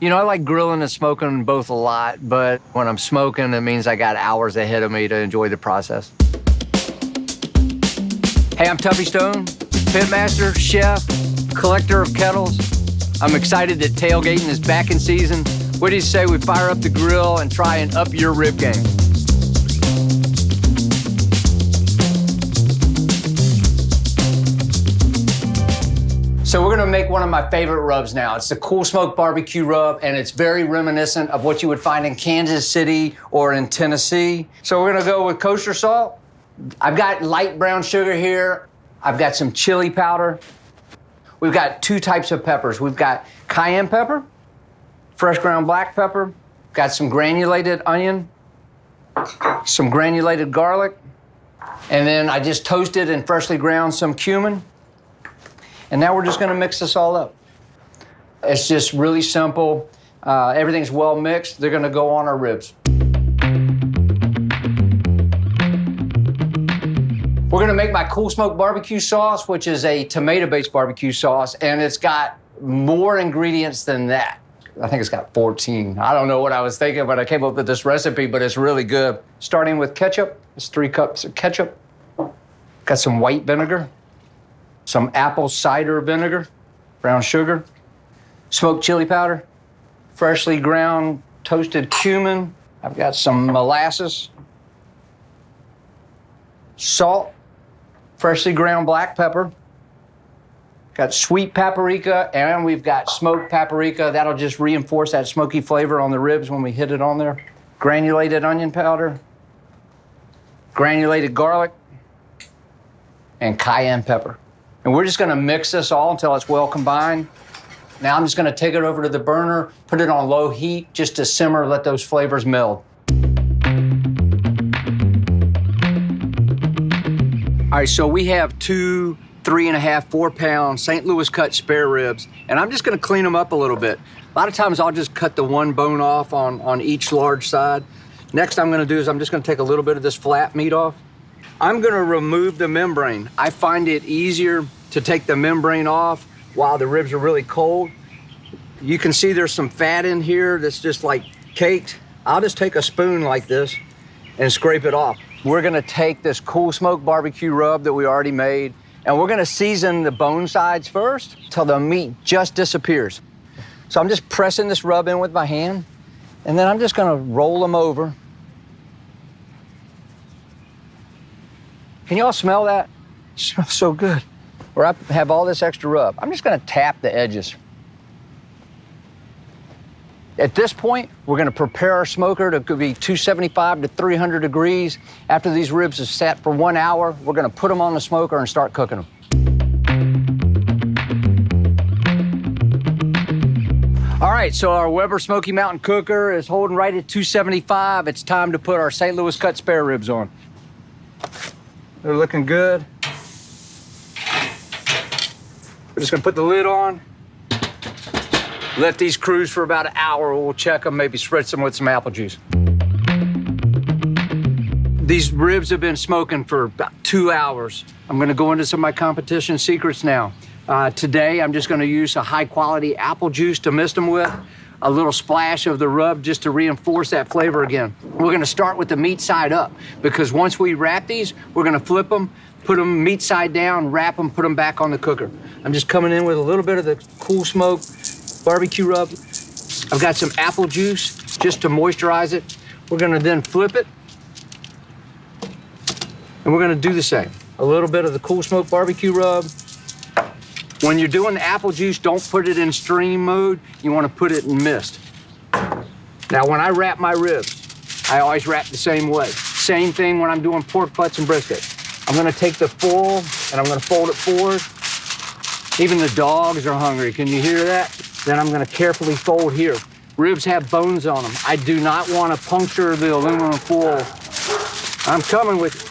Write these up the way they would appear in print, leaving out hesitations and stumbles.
You know, I like grilling and smoking both a lot, but when I'm smoking, it means I got hours ahead of me to enjoy the process. Hey, I'm Tuffy Stone, pitmaster, chef, collector of kettles. I'm excited that tailgating is back in season. What do you say we fire up the grill and try and up your rib game? So we're gonna make one of my favorite rubs now. It's the Cool Smoke Barbecue Rub, and it's very reminiscent of what you would find in Kansas City or in Tennessee. So we're gonna go with kosher salt. I've got light brown sugar here. I've got some chili powder. We've got two types of peppers. We've got cayenne pepper, fresh ground black pepper, got some granulated onion, some granulated garlic, and then I just toasted and freshly ground some cumin. And now we're just gonna mix this all up. It's just really simple. Everything's well mixed. They're gonna go on our ribs. We're gonna make my Cool Smoke barbecue sauce, which is a tomato-based barbecue sauce, and it's got more ingredients than that. I think it's got 14. I don't know what I was thinking, but I came up with this recipe, but it's really good. Starting with ketchup, it's 3 cups of ketchup. Got some white vinegar, some apple cider vinegar, brown sugar, smoked chili powder, freshly ground toasted cumin. I've got some molasses, salt, freshly ground black pepper, got sweet paprika, and we've got smoked paprika. That'll just reinforce that smoky flavor on the ribs when we hit it on there. Granulated onion powder, granulated garlic, and cayenne pepper. And we're just gonna mix this all until it's well combined. Now I'm just gonna take it over to the burner, put it on low heat just to simmer, let those flavors meld. All right, so we have 2 3.5, 4-pound St. Louis cut spare ribs, and I'm just gonna clean them up a little bit. A lot of times I'll just cut the one bone off on each large side. Next I'm gonna do is I'm just gonna take a little bit of this flat meat off. I'm gonna remove the membrane. I find it easier to take the membrane off while the ribs are really cold. You can see there's some fat in here that's just like caked. I'll just take a spoon like this and scrape it off. We're gonna take this Cool Smoke barbecue rub that we already made, and we're gonna season the bone sides first till the meat just disappears. So I'm just pressing this rub in with my hand, and then I'm just gonna roll them over. Can you all smell that? It smells so good. Where I have all this extra rub. I'm just gonna tap the edges. At this point, we're gonna prepare our smoker to be 275 to 300 degrees. After these ribs have sat for 1 hour, we're gonna put them on the smoker and start cooking them. All right, so our Weber Smokey Mountain Cooker is holding right at 275. It's time to put our St. Louis cut spare ribs on. They're looking good. We're just gonna put the lid on. Let these cruise for about an hour. We'll check them, maybe spritz them with some apple juice. These ribs have been smoking for about 2 hours. I'm gonna go into some of my competition secrets now. Today, I'm just gonna use a high quality apple juice to mist them with, a little splash of the rub just to reinforce that flavor again. We're gonna start with the meat side up, because once we wrap these, we're gonna flip them, put them meat side down, wrap them, put them back on the cooker. I'm just coming in with a little bit of the Cool Smoke barbecue rub. I've got some apple juice just to moisturize it. We're gonna then flip it, and we're gonna do the same. A little bit of the Cool Smoke barbecue rub. When you're doing the apple juice, don't put it in stream mode. You wanna put it in mist. Now, when I wrap my ribs, I always wrap the same way. Same thing when I'm doing pork butts and brisket. I'm gonna take the foil and I'm gonna fold it forward. Even the dogs are hungry. Can you hear that? Then I'm gonna carefully fold here. Ribs have bones on them. I do not wanna puncture the aluminum foil. I'm coming with you.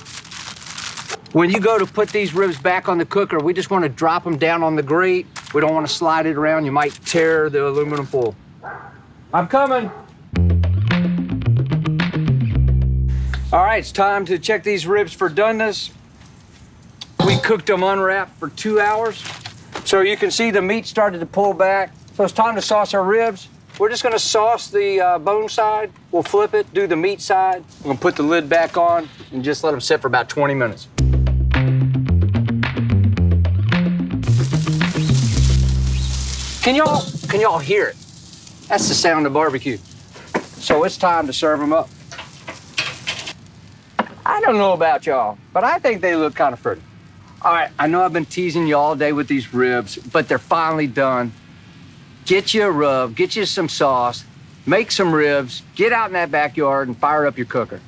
When you go to put these ribs back on the cooker, we just wanna drop them down on the grate. We don't wanna slide it around. You might tear the aluminum foil. I'm coming. All right, it's time to check these ribs for doneness. We cooked them unwrapped for 2 hours. So you can see the meat started to pull back. So it's time to sauce our ribs. We're just gonna sauce the bone side. We'll flip it, do the meat side. We're gonna put the lid back on and just let them sit for about 20 minutes. Can y'all hear it? That's the sound of barbecue. So it's time to serve them up. I don't know about y'all, but I think they look kind of pretty. All right, I know I've been teasing you all day with these ribs, but they're finally done. Get you a rub, get you some sauce, make some ribs, get out in that backyard and fire up your cooker.